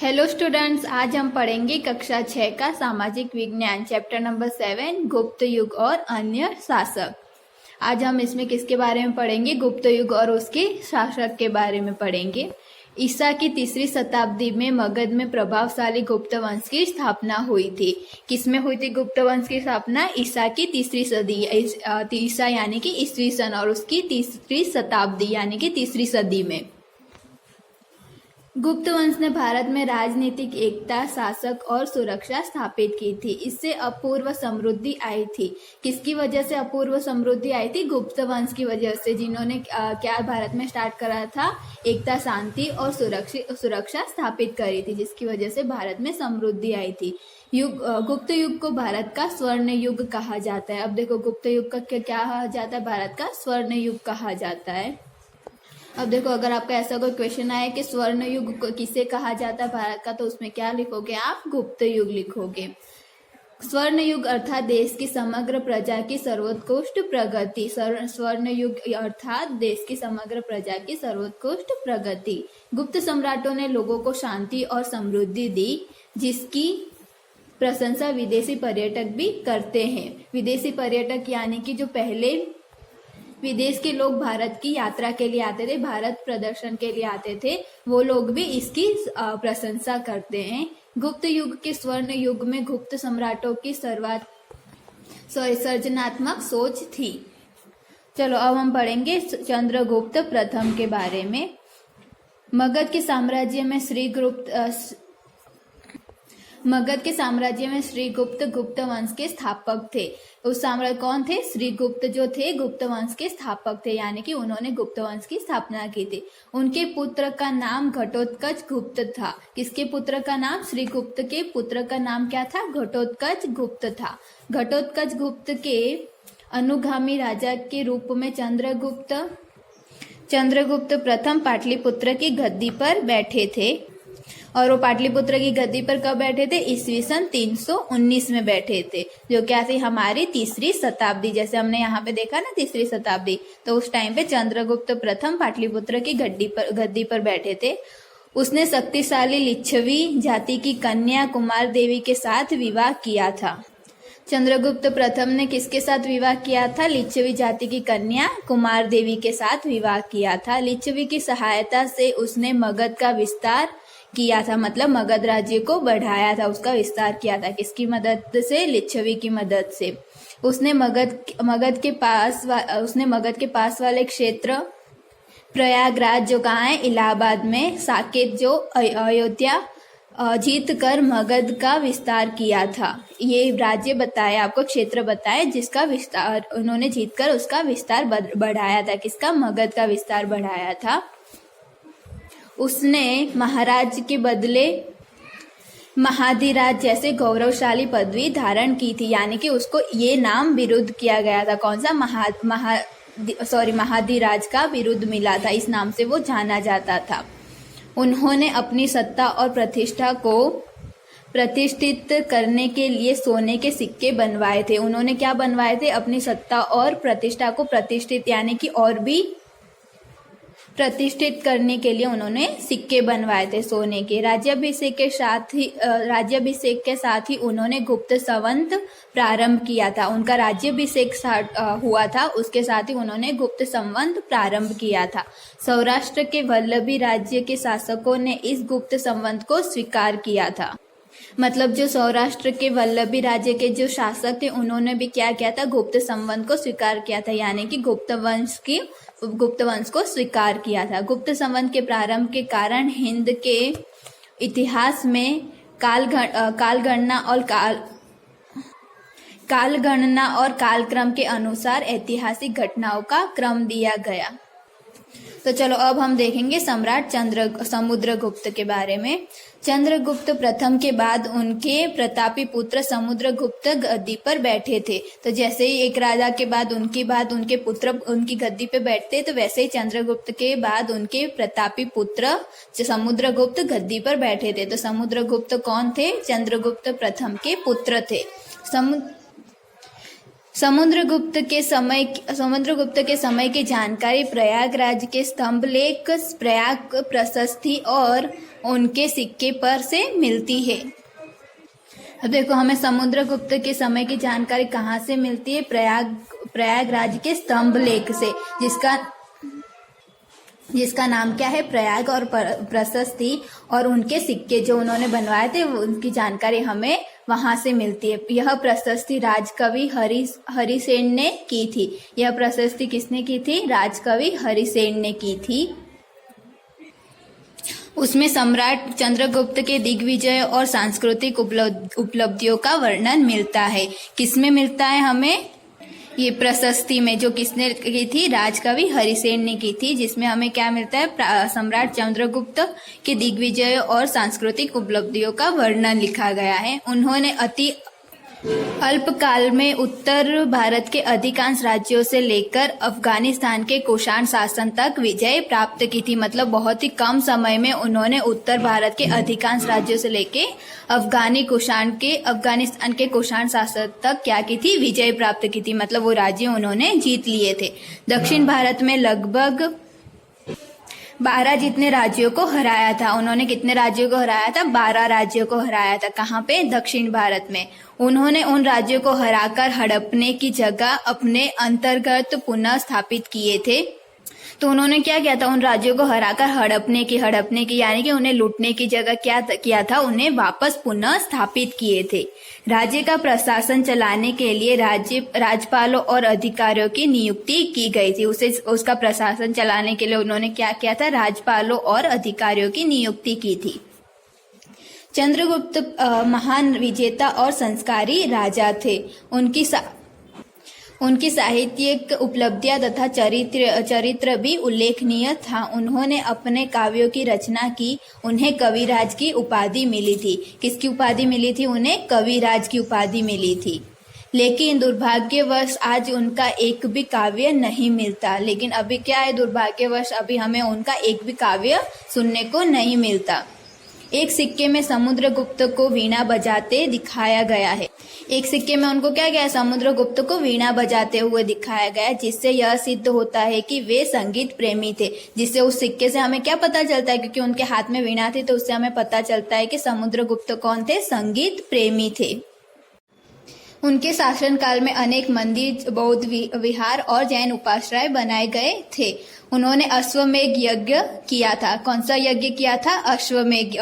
Hello students, आज हम पढ़ेंगे कक्षा 6 का सामाजिक विज्ञान चैप्टर नंबर 7 गुप्त युग और अन्य शासक। आज हम इसमें किसके बारे में पढ़ेंगे? गुप्त युग और उसके शासक के बारे में पढ़ेंगे। ईसा की 3री शताब्दी में मगध में प्रभावशाली गुप्त वंश की स्थापना हुई थी। किसमें हुई थी गुप्त वंश की स्थापना? ईसा की 3री सदी, ईसा यानी कि ईस्वी सन, और उसकी 3री शताब्दी यानी कि 3री सदी में। गुप्त वंश ने भारत में राजनीतिक एकता, शासक और सुरक्षा स्थापित की थी। इससे अपूर्व समृद्धि आई थी। किसकी वजह से अपूर्व समृद्धि आई थी? गुप्त वंश की वजह से, जिन्होंने क्या भारत में स्टार्ट करा था? एकता, शांति और सुरक्षा स्थापित करी थी, जिसकी वजह से भारत में समृद्धि आई थी। गुप्त युग को भारत का स्वर्ण युग कहा जाता है। अब देखो, गुप्त युग का क्या कहा जाता है? भारत का स्वर्ण युग कहा जाता है। अब देखो, अगर आपका ऐसा कोई क्वेश्चन आए कि स्वर्ण युग किसे कहा जाता है भारत का, तो उसमें क्या लिखोगे आप? गुप्त युग लिखोगे। स्वर्ण युग अर्थात देश की समग्र प्रजा की सर्वोत्कृष्ट प्रगति। स्वर्ण युग अर्थात देश की समग्र प्रजा की सर्वोत्कृष्ट प्रगति। गुप्त सम्राटों ने लोगों को शांति और समृद्धि दी, जिसकी प्रशंसा विदेशी पर्यटक भी करते हैं। विदेशी पर्यटक यानी कि जो पहले विदेश के लोग भारत की यात्रा के लिए आते थे, भारत प्रदर्शन के लिए आते थे, वो लोग भी इसकी प्रशंसा करते हैं। गुप्त युग के स्वर्ण युग में गुप्त सम्राटों की सर्जनात्मक सोच थी। चलो अब हम पढ़ेंगे चंद्रगुप्त प्रथम के बारे में। मगध के साम्राज्य में श्रीगुप्त गुप्त वंश के स्थापक थे। उस साम्राज्य कौन थे? श्रीगुप्त जो थे गुप्त वंश के स्थापक थे, यानी कि उन्होंने गुप्त वंश की स्थापना की थी। उनके पुत्र का नाम घटोत्कच गुप्त था। किसके पुत्र का नाम? श्रीगुप्त के पुत्र का नाम क्या था? घटोत्कच गुप्त था। घटोत्कच गुप्त के अनुगामी राजा के रूप में चंद्रगुप्त प्रथम पाटलिपुत्र की गद्दी पर बैठे थे। और वो पाटलिपुत्र की गद्दी पर कब बैठे थे? ईस्वी सन 319 में बैठे थे, जो क्या थी? हमारी 3री शताब्दी। जैसे हमने यहाँ पे देखा ना 3री शताब्दी, तो उस टाइम पे चंद्रगुप्त प्रथम पाटलिपुत्र की गद्दी पर बैठे थे। उसने शक्तिशाली लिच्छवी जाति की कन्या कुमार देवी के साथ विवाह किया था। चंद्रगुप्त प्रथम ने किसके साथ विवाह किया था? लिच्छवी जाति की कन्या कुमार देवी के साथ विवाह किया था। लिच्छवी की सहायता से उसने मगध का विस्तार किया था, मतलब मगध राज्य को बढ़ाया था, उसका विस्तार किया था। किसकी मदद से? लिच्छवी की मदद से। उसने मगध के पास वाले क्षेत्र प्रयागराज, जो कहाँ है? इलाहाबाद में, साकेत जो अयोध्या, जीत कर मगध का विस्तार किया था। ये राज्य बताया आपको, क्षेत्र बताया, जिसका विस्तार उन्होंने जीतकर उसका विस्तार बढ़ाया था। किसका? मगध का विस्तार बढ़ाया था। उसने महाराज के बदले महाधिराज जैसे गौरवशाली पदवी धारण की थी, यानी कि उसको ये नाम विरुद्ध किया गया था। कौन सा? महाधिराज का विरुद्ध मिला था, इस नाम से वो जाना जाता था। उन्होंने अपनी सत्ता और प्रतिष्ठा को प्रतिष्ठित करने के लिए सोने के सिक्के बनवाए थे। उन्होंने क्या बनवाए थे? अपनी सत्ता और प्रतिष्ठा को प्रतिष्ठित यानी कि और भी प्रतिष्ठित करने के लिए उन्होंने सिक्के बनवाए थे सोने के। राज्याभिषेक के साथ ही उन्होंने गुप्त संवत प्रारंभ किया था। उनका राज्याभिषेक हुआ था, उसके साथ ही उन्होंने गुप्त संवत प्रारंभ किया था। सौराष्ट्र के वल्लभी राज्य के शासकों ने इस गुप्त संवत को स्वीकार किया था। मतलब जो सौराष्ट्र के वल्लभी राज्य के जो शासक थे, उन्होंने भी क्या किया था? गुप्त संवत को स्वीकार किया था, यानी कि गुप्त वंश को स्वीकार किया था। गुप्त संवत के प्रारंभ के कारण हिंद के इतिहास में कालगणना और कालक्रम के अनुसार ऐतिहासिक घटनाओं का क्रम दिया गया। तो चलो अब हम देखेंगे सम्राट समुद्रगुप्त के बारे में। चंद्रगुप्त प्रथम के बाद उनके प्रतापी पुत्र समुद्रगुप्त गद्दी पर बैठे थे। तो जैसे ही एक राजा के बाद उनके पुत्र उनकी गद्दी पे बैठते, तो वैसे ही चंद्रगुप्त के बाद उनके प्रतापी पुत्र समुद्रगुप्त गद्दी पर बैठे थे। तो समुद्रगुप्त कौन थे? चंद्रगुप्त प्रथम के पुत्र थे। समुद्रगुप्त के समय की जानकारी प्रयागराज के स्तंभलेख, प्रयाग प्रशस्ति और उनके सिक्के पर से मिलती है। अब देखो हमें समुद्रगुप्त के समय की जानकारी कहाँ से मिलती है? प्रयागराज के स्तंभ लेख से, जिसका नाम क्या है? प्रयाग और प्रशस्ति, और उनके सिक्के जो उन्होंने बनवाए थे उनकी जानकारी हमें वहां से मिलती है। यह प्रशस्ति राजकवि हरिसेन ने की थी। यह प्रशस्ति किसने की थी? राजकवि हरिसेन ने की थी। उसमें सम्राट चंद्रगुप्त के दिग्विजय और सांस्कृतिक उपलब्धियों का वर्णन मिलता है। किसमें मिलता है हमें? ये प्रशस्ति में, जो किसने की थी? राजकवि हरिसेन ने की थी, जिसमें हमें क्या मिलता है? सम्राट चंद्रगुप्त के दिग्विजय और सांस्कृतिक उपलब्धियों का वर्णन लिखा गया है। उन्होंने अति अल्प काल में उत्तर भारत के अधिकांश राज्यों से लेकर अफगानिस्तान के कुषाण शासन तक विजय प्राप्त की थी। मतलब बहुत ही कम समय में उन्होंने उत्तर भारत के अधिकांश राज्यों से लेकर अफगानिस्तान के कुषाण शासन तक क्या की थी? विजय प्राप्त की थी। मतलब वो राज्य उन्होंने जीत लिए थे। दक्षिण भारत में लगभग 12 जितने राज्यों को हराया था। उन्होंने कितने राज्यों को हराया था? 12 राज्यों को हराया था। कहाँ पे? दक्षिण भारत में। उन्होंने उन राज्यों को हराकर हड़पने की जगह अपने अंतर्गत पुनः स्थापित किए थे। तो उन्होंने क्या किया था? उन राज्यों को हराकर हड़पने की यानी कि उन्हें लूटने की जगह क्या किया था? उन्हें वापस पुनः स्थापित किए थे। राज्य का प्रशासन चलाने के लिए राज्यपालों और अधिकारियों की नियुक्ति की गई थी। उसका प्रशासन चलाने के लिए उन्होंने क्या किया था? राज्यपालों और अधिकारियों की नियुक्ति की थी। चंद्रगुप्त महान विजेता और संस्कारी राजा थे। उनकी साहित्यिक उपलब्धियां तथा चरित्र भी उल्लेखनीय था। उन्होंने अपने काव्यों की रचना की। उन्हें कविराज की उपाधि मिली थी। किसकी उपाधि मिली थी? उन्हें कविराज की उपाधि मिली थी। लेकिन दुर्भाग्यवश आज उनका एक भी काव्य नहीं मिलता। लेकिन अभी क्या है? दुर्भाग्यवश अभी हमें उनका एक भी काव्य सुनने को नहीं मिलता। एक सिक्के में समुद्रगुप्त को वीणा बजाते दिखाया गया है। एक सिक्के में उनको क्या गया? समुद्रगुप्त को वीणा बजाते हुए दिखाया गया, जिससे यह सिद्ध होता है कि वे संगीत प्रेमी थे। जिससे उस सिक्के से हमें क्या पता चलता है? क्योंकि उनके हाथ में वीणा थी, तो उससे हमें पता चलता है कि समुद्रगुप्त कौन थे? संगीत प्रेमी थे। उनके शासनकाल में अनेक मंदिर, बौद्ध विहार और जैन उपाश्रय बनाए गए थे। उन्होंने अश्वमेध यज्ञ किया था। कौन सा यज्ञ किया था? अश्वमेध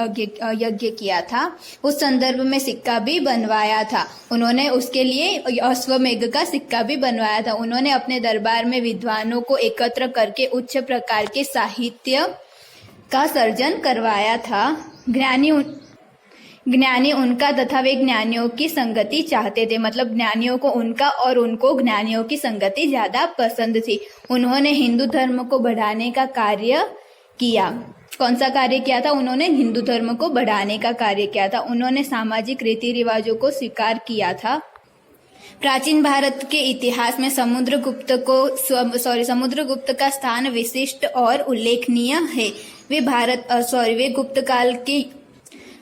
यज्ञ किया था। उस संदर्भ में सिक्का भी बनवाया था। उन्होंने उसके लिए अश्वमेध का सिक्का भी बनवाया था। उन्होंने अपने दरबार में विद्वानों को एकत्र करके उच्च प्रकार के साहित्य का सर्जन करवाया था। ज्ञानी उनका तथा वे ज्ञानियों की संगति चाहते थे। मतलब ज्ञानियों को उनका और उनको ज्ञानियों की संगति ज्यादा पसंद थी। उन्होंने हिंदू धर्म को बढ़ाने का कार्य किया। कौन सा कार्य किया था? उन्होंने हिंदू धर्म को बढ़ाने का कार्य किया था। उन्होंने सामाजिक रीति रिवाजों को स्वीकार किया था। प्राचीन भारत के इतिहास में समुद्रगुप्त का स्थान विशिष्ट और उल्लेखनीय है। वे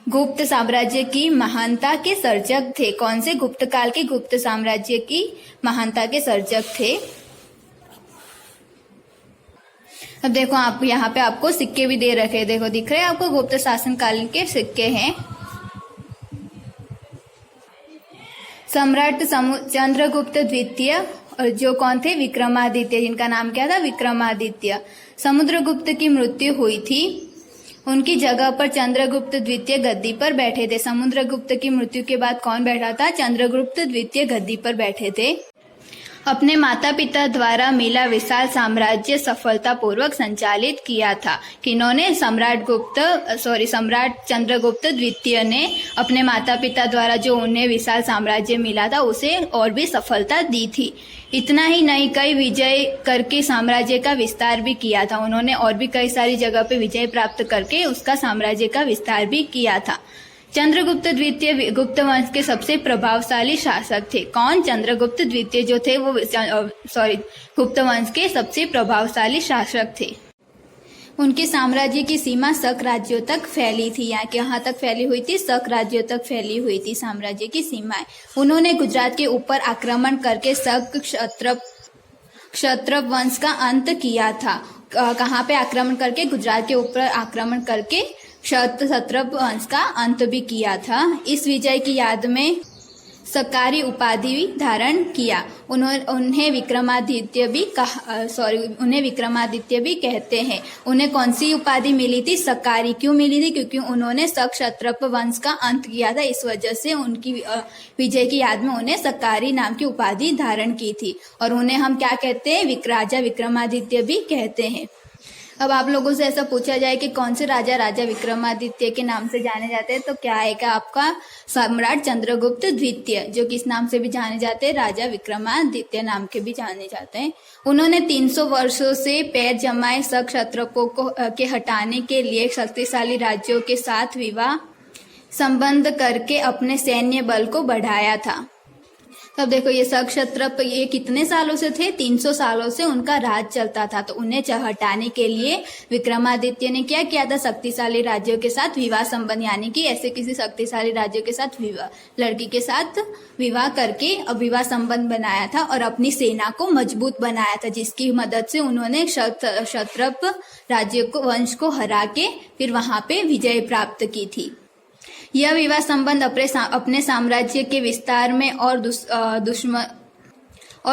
गुप्त साम्राज्य की महानता के सर्जक थे। कौन से? गुप्त काल के गुप्त साम्राज्य की महानता के सर्जक थे। अब देखो आप यहाँ पे आपको सिक्के भी दे रखे हैं। देखो दिख रहे हैं आपको? गुप्त शासनकाल के सिक्के हैं। सम्राट चंद्रगुप्त द्वितीय, जो कौन थे? विक्रमादित्य, जिनका नाम क्या था? विक्रमादित्य। समुद्रगुप्त की मृत्यु हुई थी। उनकी जगह पर चंद्रगुप्त द्वितीय गद्दी पर बैठे थे। समुद्रगुप्त की मृत्यु के बाद कौन बैठा था? चंद्रगुप्त द्वितीय गद्दी पर बैठे थे। अपने माता पिता द्वारा मिला विशाल साम्राज्य सफलतापूर्वक संचालित किया था। किन्होंने? सम्राट चंद्रगुप्त द्वितीय ने अपने माता पिता द्वारा जो उन्हें विशाल साम्राज्य मिला था उसे और भी सफलता दी थी। इतना ही नहीं, कई विजय करके साम्राज्य का विस्तार भी किया था। उन्होंने और भी कई सारी जगह पे विजय प्राप्त करके उसका साम्राज्य का विस्तार भी किया था। चंद्रगुप्त द्वितीय गुप्त वंश के सबसे प्रभावशाली शासक थे। कौन? चंद्रगुप्त द्वितीय जो थे वो गुप्त वंश के सबसे प्रभावशाली शासक थे। उनके साम्राज्य की सीमा शक राज्यों तक फैली थी। यहाँ तक फैली हुई थी? शक राज्यों तक फैली हुई थी साम्राज्य की सीमाएं। उन्होंने गुजरात के ऊपर आक्रमण करके शक क्षत्रप वंश का अंत किया था। कहाँ पे आक्रमण करके? गुजरात के ऊपर आक्रमण करके क्षत्रप वंश का अंत भी किया था। इस विजय की याद में सकारी उपाधि भी धारण किया। उन्हें विक्रमादित्य भी कहते हैं। उन्हें कौन सी उपाधि मिली थी? सकारी। क्यों मिली थी? क्योंकि उन्होंने क्षत्रप वंश का अंत किया था, इस वजह से उनकी विजय की याद में उन्हें सकारी नाम की उपाधि धारण की थी। और उन्हें हम क्या कहते हैं? राजा विक्रमादित्य भी कहते हैं। अब आप लोगों से ऐसा पूछा जाए कि कौन से राजा विक्रमादित्य के नाम से जाने जाते हैं, तो क्या आएगा आपका? सम्राट चंद्रगुप्त द्वितीय, जो किस नाम से भी जाने जाते हैं? राजा विक्रमादित्य नाम के भी जाने जाते हैं। उन्होंने 300 वर्षों से पैर जमाए क्षत्रपों को के हटाने के लिए शक्तिशाली राज्यों के साथ विवाह संबंध करके अपने सैन्य बल को बढ़ाया था। तब देखो ये क्षत्रप ये कितने सालों से थे? 300 सालों से उनका राज चलता था। तो उन्हें हटाने के लिए विक्रमादित्य ने क्या किया था? शक्तिशाली राज्यों के साथ विवाह संबंध, यानी कि ऐसे किसी शक्तिशाली राज्यों के साथ लड़की के साथ विवाह करके विवाह संबंध बनाया था और अपनी सेना को मजबूत बनाया था, जिसकी मदद से उन्होंने क्षत्रप राज्य को वंश को हरा के फिर वहां पे विजय प्राप्त की थी। यह विवाह संबंध अपने साम्राज्य के विस्तार में और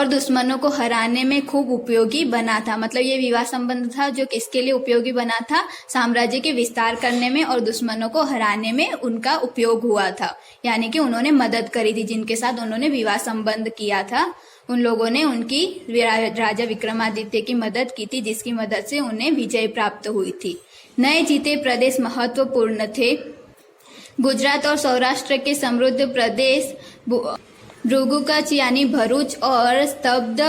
दुश्मनों को हराने में खूब उपयोगी बना था। मतलब ये विवाह संबंध था जो किसके लिए उपयोगी बना था? साम्राज्य के विस्तार करने में और दुश्मनों को हराने में उनका उपयोग हुआ था, यानी कि उन्होंने मदद करी थी। जिनके साथ उन्होंने विवाह संबंध किया था उन लोगों ने उनकी राजा विक्रमादित्य की मदद की थी, जिसकी मदद से उन्हें विजय प्राप्त हुई थी। नए जीते प्रदेश महत्वपूर्ण थे। गुजरात और सौराष्ट्र के समृद्ध प्रदेश भृगुकच्छ यानी भरूच और स्तब्ध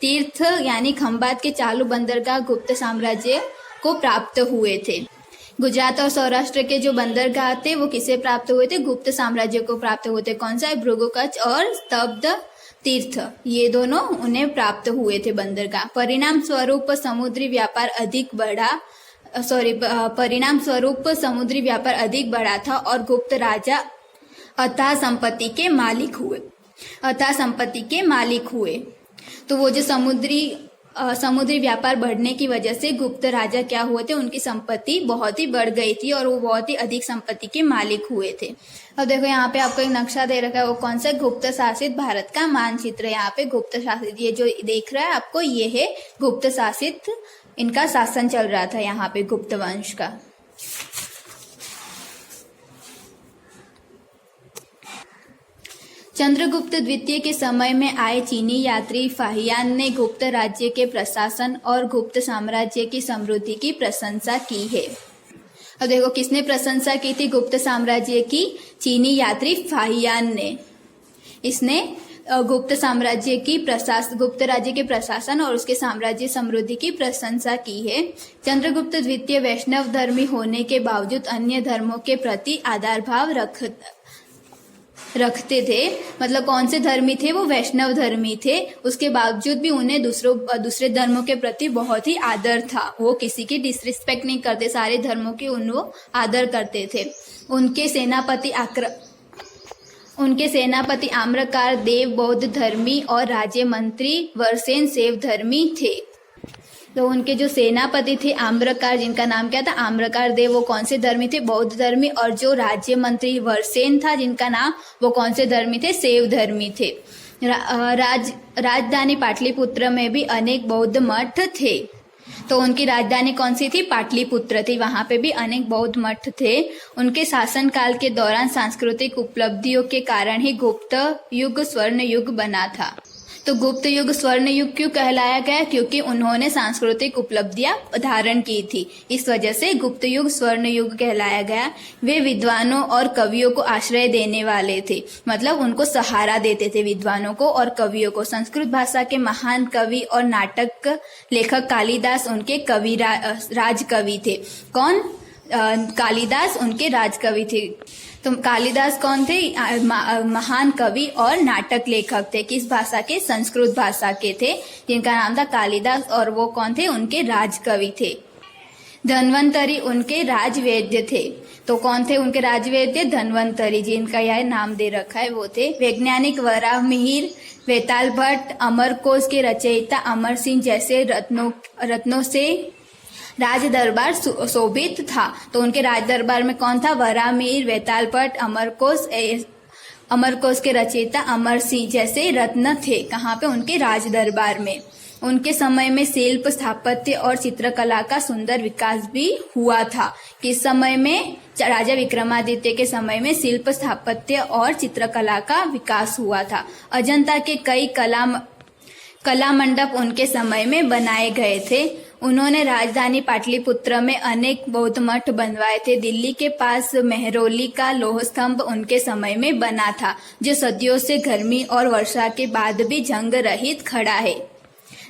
तीर्थ यानी खंभात के चालू बंदरगाह गुप्त साम्राज्य को प्राप्त हुए थे। गुजरात और सौराष्ट्र के जो बंदरगाह थे वो किसे प्राप्त हुए थे? गुप्त साम्राज्य को प्राप्त हुए थे। कौन सा है? भृगुकच्छ और स्तब्ध तीर्थ, ये दोनों उन्हें प्राप्त हुए थे बंदरगाह। परिणाम स्वरूप समुद्री व्यापार अधिक बढ़ा था और गुप्त राजा अथाह संपत्ति के मालिक हुए। तो वो जो समुद्री व्यापार बढ़ने की वजह से गुप्त राजा क्या हुए थे? उनकी संपत्ति बहुत ही बढ़ गई थी और वो बहुत ही अधिक संपत्ति के मालिक हुए थे। अब देखो यहाँ पे आपको एक नक्शा दे रखा है, वो कौन सा? गुप्त शासित भारत का मानचित्र। यहाँ पे गुप्त शासित, ये जो देख रहा है आपको, ये है गुप्त शासित, इनका शासन चल रहा था यहाँ पे गुप्त वंश का। चंद्रगुप्त द्वितीय के समय में आए चीनी यात्री फाहियान ने गुप्त राज्य के प्रशासन और गुप्त साम्राज्य की समृद्धि की प्रशंसा की है। अब देखो किसने प्रशंसा की थी गुप्त साम्राज्य की? चीनी यात्री फाहियान ने। इसने गुप्त राज्य के प्रशासन और उसके साम्राज्य समृद्धि की प्रशंसा की है। चंद्रगुप्त द्वितीय वैष्णव धर्मी होने के बावजूद अन्य धर्मों के प्रति आदर भाव रखते थे। मतलब कौन से धर्मी थे? वो वैष्णव धर्मी थे। उसके बावजूद भी उन्हें दूसरे धर्मों के प्रति बहुत ही आदर था। वो किसी की डिसरिस्पेक्ट नहीं करते, सारे धर्मों की वो आदर करते थे। उनके सेनापति आम्रकार देव बौद्ध धर्मी और राज्य मंत्री वरसेन शैव धर्मी थे। तो उनके जो सेनापति थे आम्रकार, जिनका नाम क्या था? आम्रकार देव, वो कौन से धर्मी थे? बौद्ध धर्मी। और जो राज्य मंत्री वरसेन था, जिनका नाम, वो कौन से धर्मी थे? शैव धर्मी थे। राजधानी पाटलिपुत्र में भी अनेक बौद्ध मठ थे। तो उनकी राजधानी कौन सी थी? पाटलिपुत्र थी। वहां पे भी अनेक बौद्ध मठ थे। उनके शासनकाल के दौरान सांस्कृतिक उपलब्धियों के कारण ही गुप्त युग स्वर्ण युग बना था। तो गुप्त युग स्वर्ण युग क्यों कहलाया गया? क्योंकि उन्होंने सांस्कृतिक उपलब्धियां धारण की थी, इस वजह से गुप्त युग स्वर्ण युग कहलाया गया। वे विद्वानों और कवियों को आश्रय देने वाले थे, मतलब उनको सहारा देते थे, विद्वानों को और कवियों को। संस्कृत भाषा के महान कवि और नाटक लेखक कालिदास उनके राजकवि थे। कौन? कालिदास उनके राजकवि थे। तो कालिदास कौन थे? महान कवि और नाटक लेखक थे। किस भाषा के? संस्कृत भाषा के थे, जिनका नाम था कालिदास। और वो कौन थे? उनके राजकवि थे। धन्वंतरी उनके राजवैद्य थे। तो कौन थे उनके राजवैद्य? धन्वंतरी, जिनका यह नाम दे रखा है वो थे। वैज्ञानिक वराह मिहिर, वेताल भट्ट, अमरकोश के रचयिता अमर सिंह जैसे रत्नों से राज दरबार शोभित था। तो उनके राज दरबार में कौन था? वरामीर, वेतालपट, अमरकोश के रचयिता अमर सिंह जैसे रत्न थे। कहाँ पे? उनके राज दरबार में। उनके समय में शिल्प, स्थापत्य और चित्रकला का सुंदर विकास भी हुआ था। किस समय में? राजा विक्रमादित्य के समय में शिल्प, स्थापत्य और चित्रकला का विकास हुआ था। अजंता के कई कला मंडप उनके समय में बनाए गए थे। उन्होंने राजधानी पाटलिपुत्र में अनेक बौद्ध मठ बनवाए थे। दिल्ली के पास मेहरौली का लौह स्तंभ उनके समय में बना था, जो सदियों से गर्मी और वर्षा के बाद भी जंग रहित खड़ा है।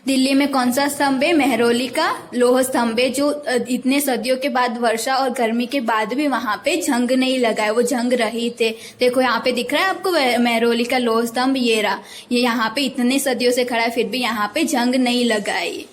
दिल्ली में कौन सा स्तंभ है? मेहरौली का लौह स्तंभ है, जो इतने सदियों के बाद, वर्षा और गर्मी के बाद भी वहां पे जंग नहीं लगा है, वो जंग रहित है। देखो यहाँ पे दिख रहा है आपको मेहरौली का लौह स्तंभ, ये रहा, ये यहाँ पे इतने सदियों से खड़ा है, फिर भी यहाँ पे जंग नहीं लगा है।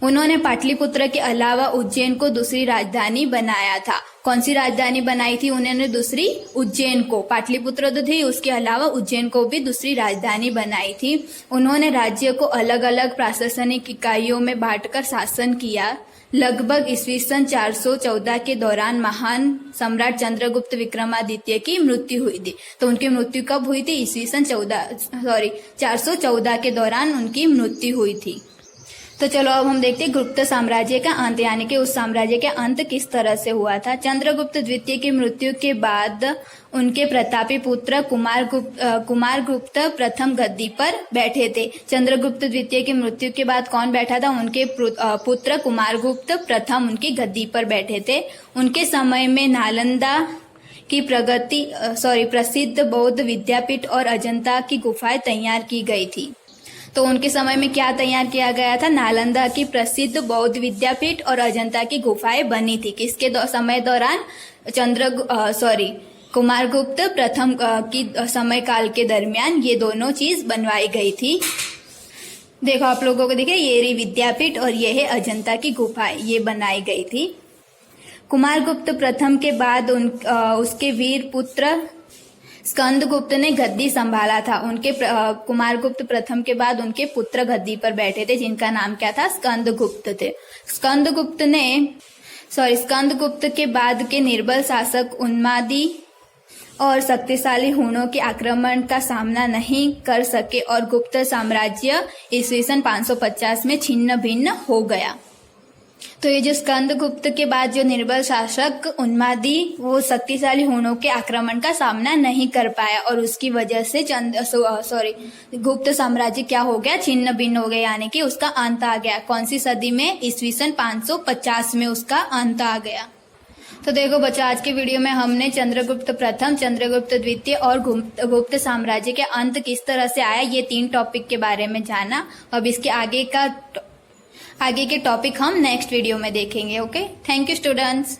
उन्होंने पाटलिपुत्र के अलावा उज्जैन को दूसरी राजधानी बनाया था। कौन सी राजधानी बनाई थी उन्होंने? दूसरी, उज्जैन को। पाटलिपुत्र तो थी, उसके अलावा उज्जैन को भी दूसरी राजधानी बनाई थी। उन्होंने राज्य को अलग अलग प्रशासनिक इकाइयों में बांटकर शासन किया। लगभग ईस्वी सन 414 के दौरान महान सम्राट चंद्रगुप्त विक्रमादित्य की मृत्यु हुई थी। तो उनकी मृत्यु कब हुई थी? ईस्वी सन 414 के दौरान उनकी मृत्यु हुई थी। तो चलो अब हम देखते हैं गुप्त साम्राज्य का अंत, यानी कि उस साम्राज्य का अंत किस तरह से हुआ था। चंद्रगुप्त द्वितीय की मृत्यु के बाद उनके प्रतापी पुत्र कुमारगुप्त प्रथम गद्दी पर बैठे थे। चंद्रगुप्त द्वितीय की मृत्यु के बाद कौन बैठा था? उनके पुत्र कुमारगुप्त प्रथम उनकी गद्दी पर बैठे थे। उनके समय में नालंदा की प्रसिद्ध बौद्ध विद्यापीठ और अजंता की गुफाएं तैयार की गई थी। तो उनके समय में क्या तैयार किया गया था? नालंदा की प्रसिद्ध बौद्ध विद्यापीठ और अजंता की गुफाएं बनी थी। किसके समय दौरान? कुमारगुप्त प्रथम की समय काल के दरमियान ये दोनों चीज बनवाई गई थी। देखो आप लोगों को दिखे, ये रही विद्यापीठ और ये है अजंता की गुफाएं, ये बनाई गई थी। कुमारगुप्त प्रथम के बाद उसके वीर पुत्र स्कंदगुप्त ने गद्दी संभाला था। उनके कुमारगुप्त प्रथम के बाद उनके पुत्र गद्दी पर बैठे थे, जिनका नाम क्या था? स्कंदगुप्त थे। स्कंदगुप्त के बाद के निर्बल शासक उन्मादी और शक्तिशाली हुणों के आक्रमण का सामना नहीं कर सके और गुप्त साम्राज्य ईस्वी सन 550 में छिन्न भिन्न हो गया। तो ये जो स्कंदगुप्त के बाद जो निर्बल शासक उन्मादी, वो शक्तिशाली हुणों के आक्रमण का सामना नहीं कर पाया और उसकी वजह से गुप्त साम्राज्य क्या हो गया? छिन्न भिन्न हो गया, यानी कि उसका अंत आ गया। कौन सी सदी में? ईस्वी सन 550 में उसका अंत आ गया। तो देखो बच्चों, आज के वीडियो में हमने चंद्रगुप्त प्रथम, चंद्रगुप्त द्वितीय और गुप्त साम्राज्य के अंत किस तरह से आया, ये 3 टॉपिक के बारे में जाना। अब इसके आगे के टॉपिक हम नेक्स्ट वीडियो में देखेंगे। Okay, thank you students.